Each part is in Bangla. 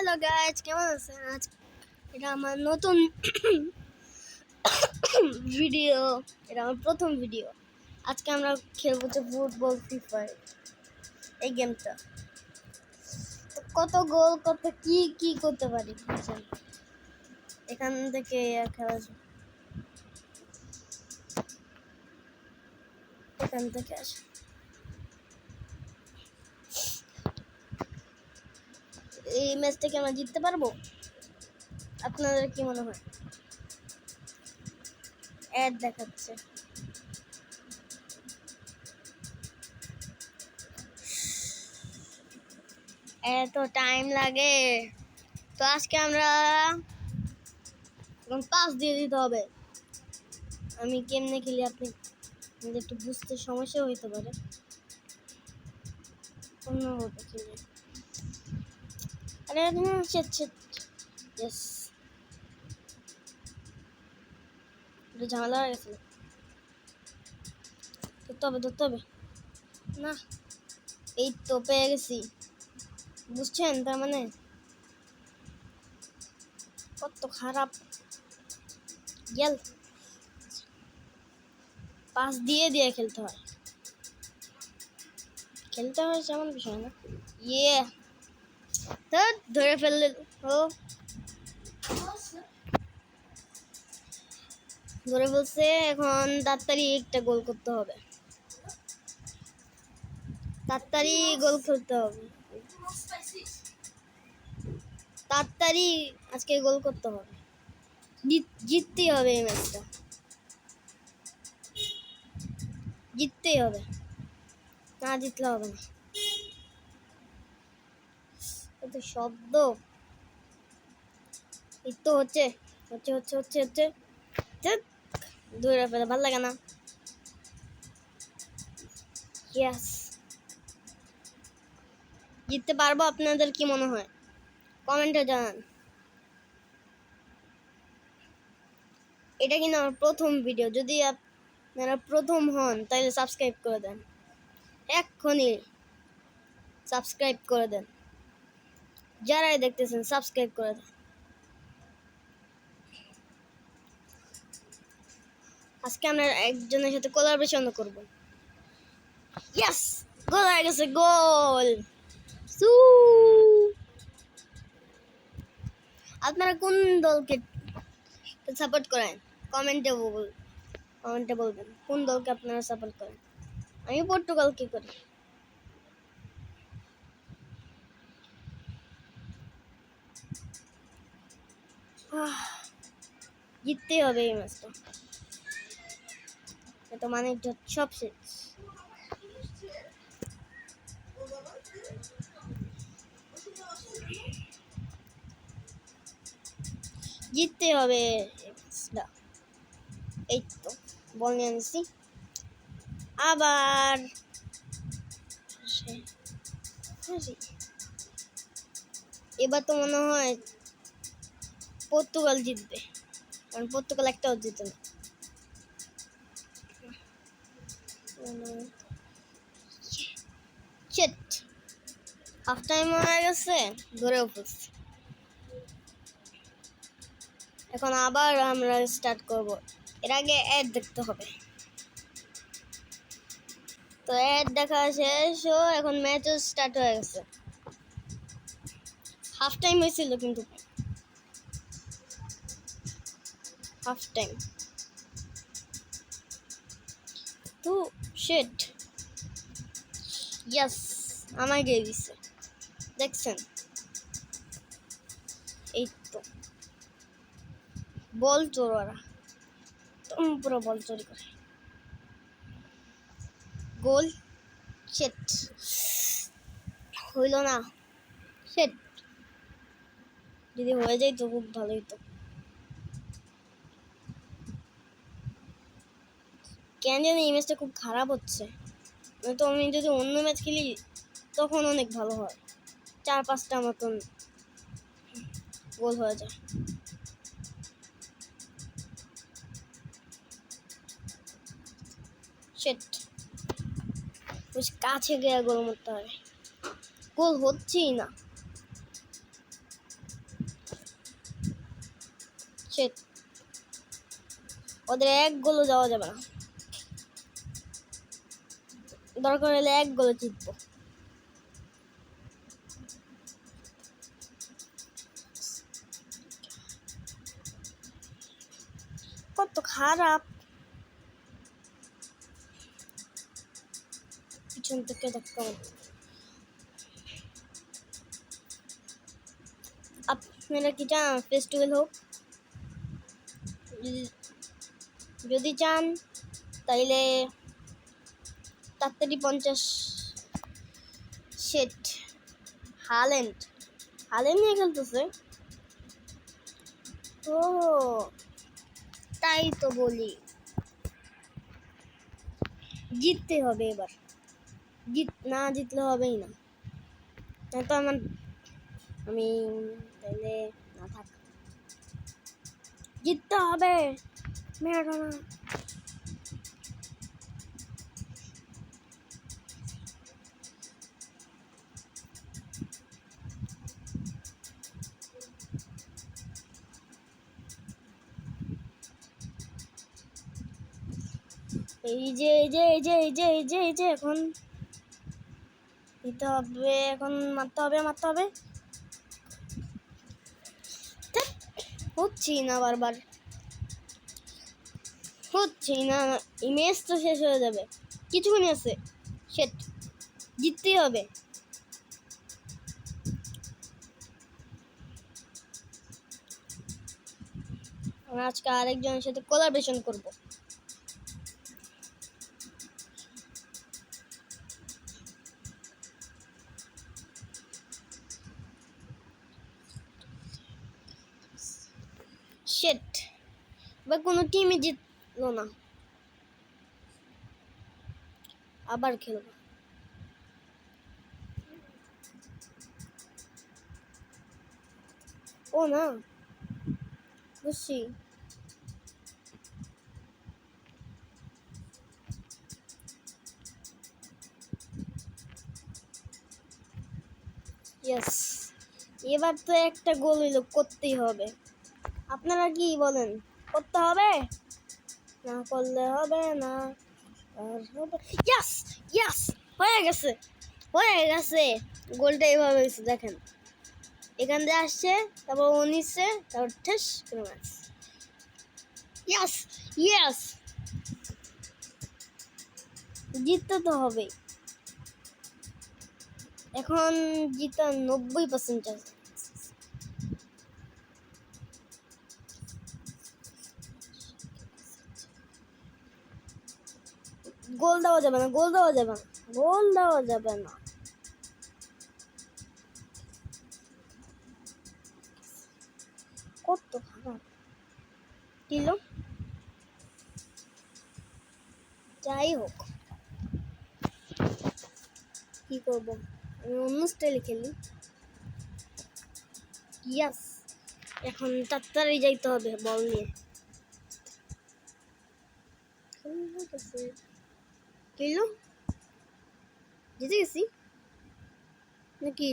হ্যালো গাইজ, কেমন আছেন? আজ এটা আমার নতুন ভিডিও। এটা আমার প্রথম ভিডিও। আজকে আমরা খেলবো যে ফুটবল ফ্রি ফায়ার এই গেমটা। তো কত গোল, কত কি কি করতে পারি বুঝছেন? এখান থেকে খেলা এখান থেকে আসে। এই ম্যাচ থেকে আমরা জিততে পারবো? আপনাদের কি মনে হয়? অ্যাড দেখাচ্ছে। এত টাইম লাগে। তো আজকে আমরা পাস দিয়ে দিতে হবে। আমি কেমনে খেলি আপনি একটু বুঝতে সমস্যা হইতে পারে। অন্যভাবে খেলি। আরে ইয়েস, একটু ঝামেলা হয়ে গেছিল। ধরতে হবে না। এই তো পেয়ে গেছি, বুঝছেন? তার মানে কত খারাপ গেল। পাস দিয়ে দিয়ে খেলতে হয় সেমন বিষয় না। ইয়ে ধরে ফেললে ধরে বলছে। এখন তাড়াতাড়ি একটা গোল করতে হবে, তাড়াতাড়ি গোল খেলতে হবে, তাড়াতাড়ি আজকে গোল করতে হবে। জিততেই হবে এই ম্যাচটা, জিততেই হবে, না জিতলে হবে না। এত শব্দ এই তো হচ্ছে হচ্ছে হচ্ছে হচ্ছে হচ্ছে দূরে ফেলে ভালো লাগে না। ইয়েস, জিততে পারবো? আপনাদের কি মনে হয় কমেন্টে জানান। এটা কিন্তু আমার প্রথম ভিডিও। যদি আপনারা প্রথম হন তাহলে সাবস্ক্রাইব করে দেন, এক্ষুনি সাবস্ক্রাইব করে দেন। যারাই দেখতেছেন সাবস্ক্রাইব করে দেন। আজকে আমরা একজনের সাথে কোলাবরেশন করব। ইয়েস, গোল হয়ে গেছে, গোল। আপনারা কোন দলকে সাপোর্ট করেন? কমেন্টে বলবেন কোন দলকে আপনারা সাপোর্ট করেন। আমি পর্তুগালকে করি। জিততেই হবে এই ম্যাচটা, এটা মানে সব শেষ। জিততে হবে এই তো বল নিয়ে আনছি আবার। এবার তো মনে হয় পর্তুগাল জিতবে, কারণ পর্তুগাল একটাও জিতে না। হাফ টাইম হয়ে গেছে, ধরেও পড়ছি। এখন আবার আমরা স্টার্ট করব। এর আগে অ্যাড দেখতে হবে। তো অ্যাড দেখা শেষ, এখন ম্যাচও স্টার্ট হয়ে গেছে। হাফ টাইম হয়েছিল কিন্তু হাফ টাইম তো শিট। ইয়েস, আমায় দিয়ে দিচ্ছে, দেখছেন? এই তো বল চোর, ওরা পুরো বল চুরি করে। গোল শিট, হইল না। শিট, যদি হয়ে যায় তো খুব ভালোই। তো কেন জানি এই ম্যাচটা খুব খারাপ হচ্ছে। তো আমি যদি অন্য ম্যাচ খেলি তখন অনেক ভালো হয়, 4-5টা মতন গোল হয়ে যায়। শিট, বেশ কাছে গিয়ে গোল মারতে হবে, গোল হচ্ছেই না। শিট, ওদের এক গোলও যাওয়া যাবে না, দরকার হলে এক গোলে জিতবো। কত খারাপ, পিছন থেকে ধাক্কা মারছে। আপনারা কি চান ফেস্টিভ্যাল হোক? যদি চান তাইলে তাড়াতাড়ি 50 সেট হাল্যান্ড নিয়ে খেলতেছে। ও তাই তো বলি, জিততে হবে এবার, না জিতলে হবেই না। তো আমি তাইলে না থাক, জিততে হবে ম্যারাডোনা। এই যে এখন দিতে হবে, এখন মারতে হবে। হচ্ছেই না, বারবার হচ্ছেই না, ইমেজ তো শেষ হয়ে যাবে, কিছুক্ষণই আছে। সেট জিততেই হবে। আমি আজকে আরেকজনের সাথে কোলাবরেশন করব। শিট, বা কোনো টিমই জিতলো না, আবার খেলবো। ও না, বুঝছি। ইয়েস, এবার তো একটা গোল হইলো, করতেই হবে। আপনারা কি বলেন, করতে হবে? না করলে হবে না, আর হবে। ইয়েস ইয়েস, হয়ে গেছে। গোলটা এইভাবে হয়েছে, দেখেন, এখান দিয়ে আসছে, তারপর ও নিচ্ছে, তারপর ঠেস করে মারছে। ইয়েস, জিততে তো হবেই, এখন জিতা 90% আছে। গোল দেওয়া যাবে না। কত খারাপ দিল। যাই হোক, কি করবো, আমি অন্য স্টাইলে খেলি। ইয়াস, এখন তাড়াতাড়ি যাইতে হবে বল নিয়ে। কিলো জিতে গেছি না, কি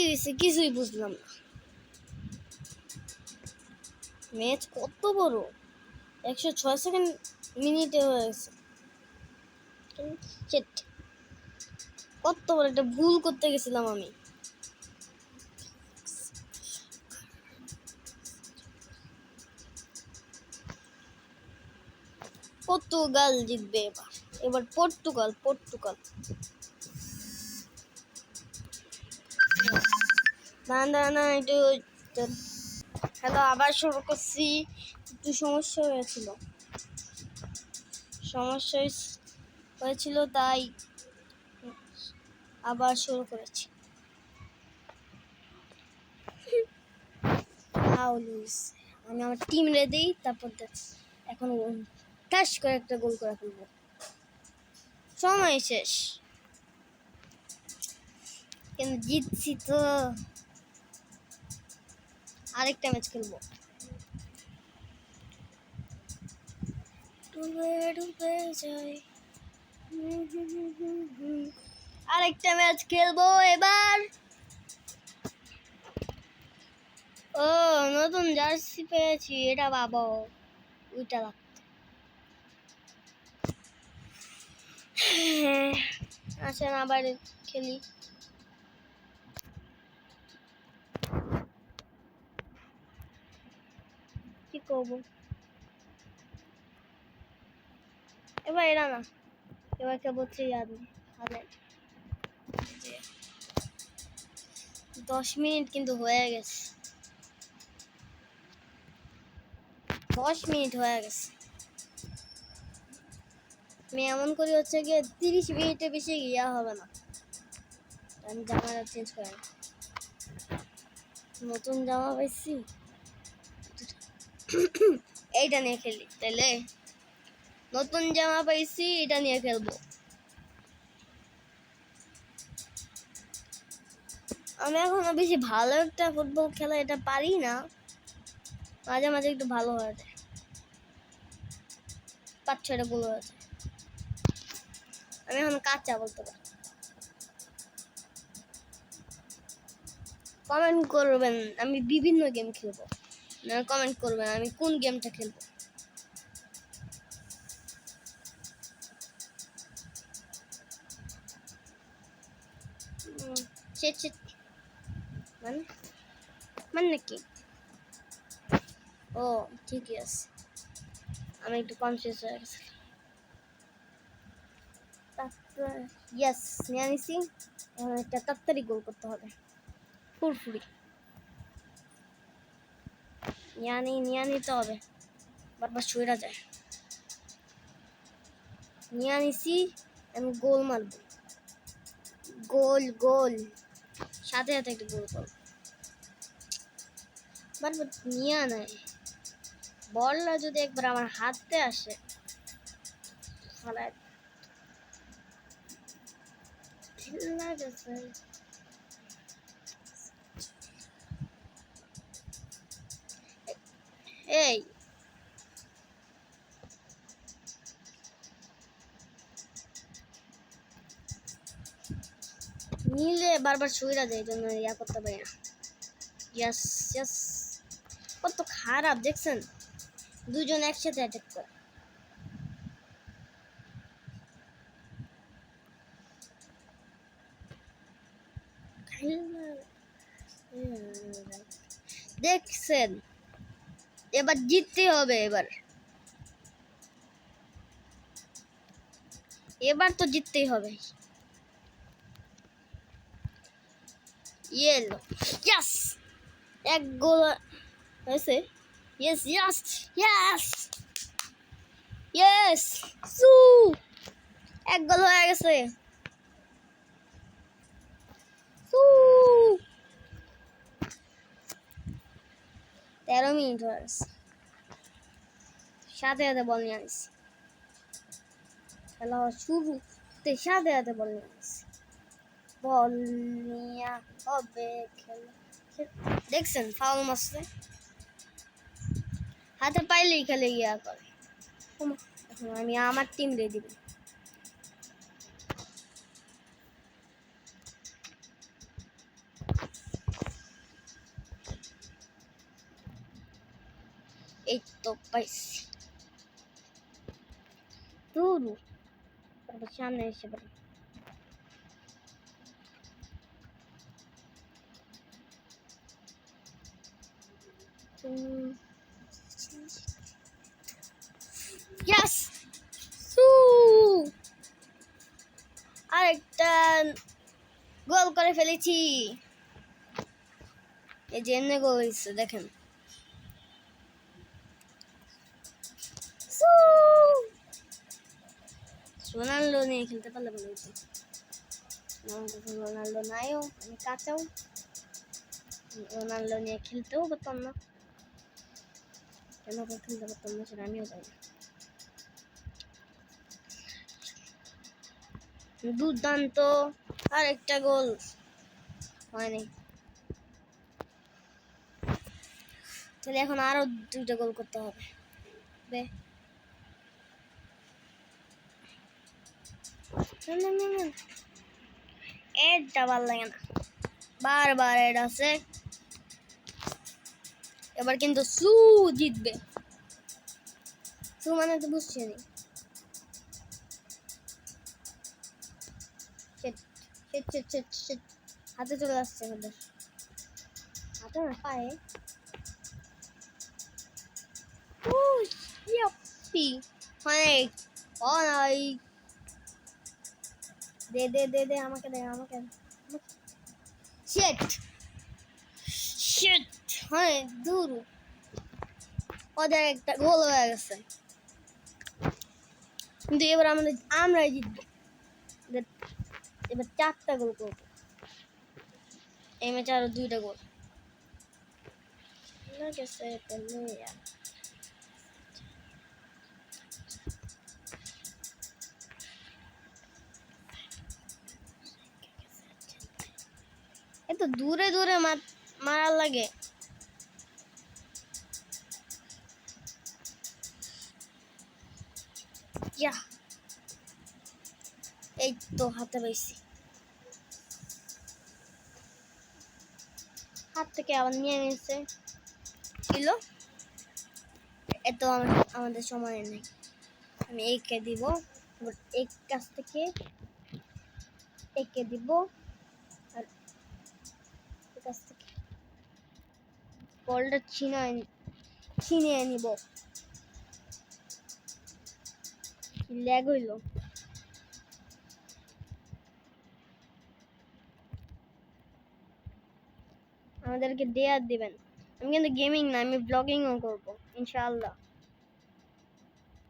হয়েছে কিছুই বুঝলাম না। ম্যাচ কত বড়, 106 সেকেন্ড মিনিটে হয়ে গেছে। কত বড় একটা ভুল করতে গেছিলাম আমি। পর্তুগাল জিতবে এবার পর্তুগাল। না একটু হ্যালো, আবার শুরু করছি। একটু সমস্যা হয়েছিল তাই আবার শুরু করেছি। আমি আমার টিম রে দিই, তারপর এখন টাস করে একটা গোল করে ফেলবো। সময় শেষ, কিন্তু জিতছি তো। আরেকটা ম্যাচ খেলবো। ডুবে যাই, আরেকটা ম্যাচ খেলবো এবার। নতুন জার্সি পেয়েছি, এটা বাবা ওইটা লাগতো। আসেন আবার খেলি। কি করবো এবার? এরা না, এবার কে বলছে ইয়াদ নেই। 10 মিনিট কিন্তু হয়ে গেছে, 10 মিনিট হয়ে গেছে। আমি এমন করে হচ্ছে গিয়ে 30 মিনিটে বেশি ইয়া হবে না। আমি জামাটা চেঞ্জ করে নতুন জামা পাইছি, এইটা নিয়ে খেলি। তাইলে নতুন জামা পাইছি, এটা নিয়ে খেলবো। আমি এখনো বেশি ভালো একটা ফুটবল খেলা এটা পারি না, মাঝে মাঝে একটু ভালো হয়ে যায়, 5-6টা গোল হয়ে যায়। আমি এখন কাঁচা বলতে পারি। কমেন্ট করবেন আমি বিভিন্ন গেম খেলবো, কমেন্ট করবেন আমি কোন গেমটা খেলবো। মানে মানে কি? ও ঠিকই আছে, আমি একটু কনফিউজ হয়ে গেছি। ইয়েস, নিয়ে নিছি। একটা তাড়াতাড়ি গোল করতে হবে, ফুরফুরি নিয়ে নিতে হবে, বারবার সইরা যায়। নিয়ে নিছি, আমি গোল মারব, গোল গোল সাথে সাথে একটা গোল করব। বারবার নিয়ে নেয়, বলটা যদি একবার আমার হাতে আসে এই নিলে বারবার সইরা যায়, এই জন্য ইয়া করতে পারি না। ইয়াস ইয়াস, কত খারাপ দেখছেন, দুজন একসাথে অ্যাটাক করে। দেখছেন, এবার জিততে হবে। এবার তো জিততেই হবে। ইয়েলো, ইয়েস, এক গোল হয়েছে। ইয়েস ইয়েস ইয়েস ইয়েস, সু, এক গোল হয়ে গেছে। 13 মিনিট হয়ে গেছে, সাথে সাথে বল নিয়ে আসছি। খেলা শুরুতে সাথে সাথে বল নিয়ে আসছি, বল নিয়ে হবে খেলা। দেখছেন ফাউল মারছে, হাতে পাইলেই খেলে ইয়া করে। এখন আমি আমার টিম রেডি দিব। এই তো পাইছি, দূর সামনে এসে পড়ে। ইয়েস, সু, আরেকটা গোল করে ফেলেছি। এই যে এমনি গোল হয়েছে দেখেন। রোনাল্ডো নিয়ে খেলতে পারলে ভালো হতো, রোনাল্ডো নাইও, আমি কাঁচাও, রোনাল্ডো নিয়ে খেলতেও পারতাম না। কেন খেলতে পারতাম না সেটা আমিও জানি। দুর্দান্ত, আর একটা গোল হয়নি, তাহলে এখন আরো 2টা গোল করতে হবে। এটা ভাল লাগে না, বারবার এটা আছে। এবার কিন্তু সু জিতবে। সু মানে তো বুঝছেন। হাতে চলে আসছে আমাদের, হাতে না পায়ে। অনেক অনেক দে দে দে দে আমাকে দে আমাকে। শিট শিট, হ্যাঁ দূর, ওদের একটা গোল হয়ে গেছে, কিন্তু এবার আমরাই জিতবো। এবার 4টা গোল করবো, এই ম্যাচে আরো 2টা গোল গেছে। এত দূরে দূরে মারার লাগে। এই তো হাতে পাইছি, হাত থেকে আবার নিয়ে নিচ্ছে কিলো। এত আমাদের সময় নেই, আমি একে দিব, এক কাছ থেকে একে দিব, আর কাছ থেকে বলটা ছিনিয়ে নিব। ল্যাগ হইল। আমাদেরকে ডেয়ার দিবেন। আমি কিন্তু গেমিং না, আমি ব্লগিংও করবো ইনশাআল্লাহ।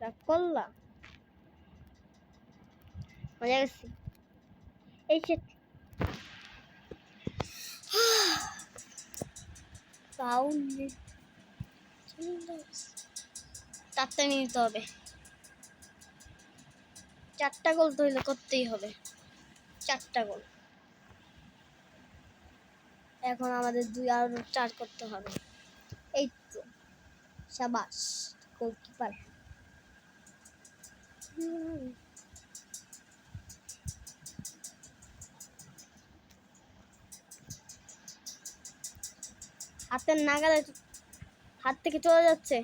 রাগ করলা, মজা গেছি। এই তাড়াতাড়ি নিতে হবে, 4টা গোল তো হইলে করতেই হবে, 4টা গোল। এখন আমাদের 2 আর 4 করতে হবে। এই তো শাবাশ গোলকিপার। হাতের নাগালে, হাত থেকে চলে যাচ্ছে।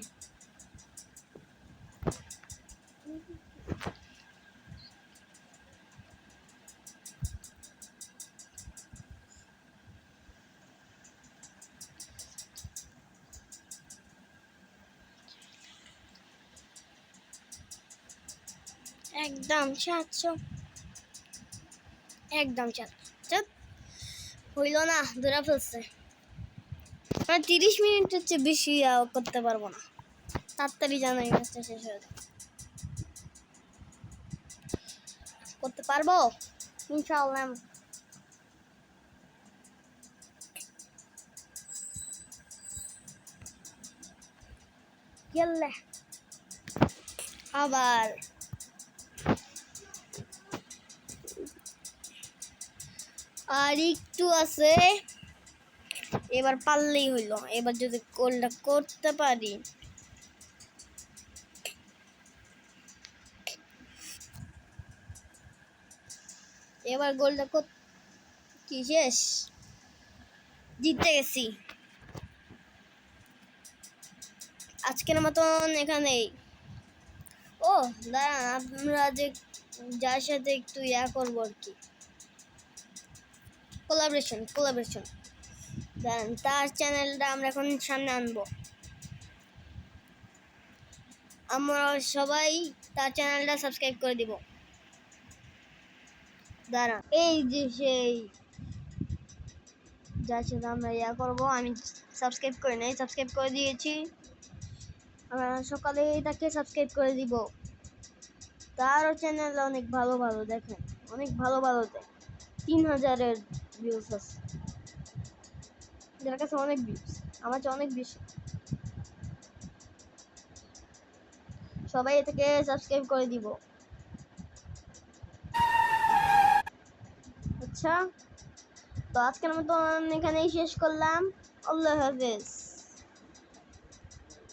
একদম 700, একদম 700 হইল না, ধরে ফেলছে। 30 মিনিটের চেয়ে বেশি করতে পারবো না, তাড়াতাড়ি জানাই ম্যাচটা শেষ হয়ে যাবে। করতে পারবো ইনশাআল্লাহ। গেলে আবার আর একটু আছে, এবার পারলেই হইলো। এবার যদি গোলটা করতে পারি, এবার গোলটা কি শেষ, জিতে গেছি। আজকের মতন এখানেই। ও দাঁড়ান, আমরা যে যার সাথে একটু করবো আর কি, কোলাবরেশন। দাঁড়ান, তার চ্যানেলটা আমরা এখন সামনে আনবো। আমরা সবাই তার চ্যানেলটা সাবস্ক্রাইব করে দিব। দাঁড়ান, এই যে সেই যার সাথে আমরা করবো, আমি সাবস্ক্রাইব করে নেই, সাবস্ক্রাইব করে দিয়েছি। আমরা সকালে তাকে সাবস্ক্রাইব করে দিব। তারও চ্যানেল অনেক ভালো দেখেন, অনেক ভালো দেয়। 3000-এর ভিউজ আছে, যার কাছে অনেক ভিউজ, আমার চেয়ে অনেক বেশি। সবাই এটাকে সাবস্ক্রাইব করে দিব। আচ্ছা, তো আজকের মতন এখানেই শেষ করলাম। আল্লাহ হাফেজ।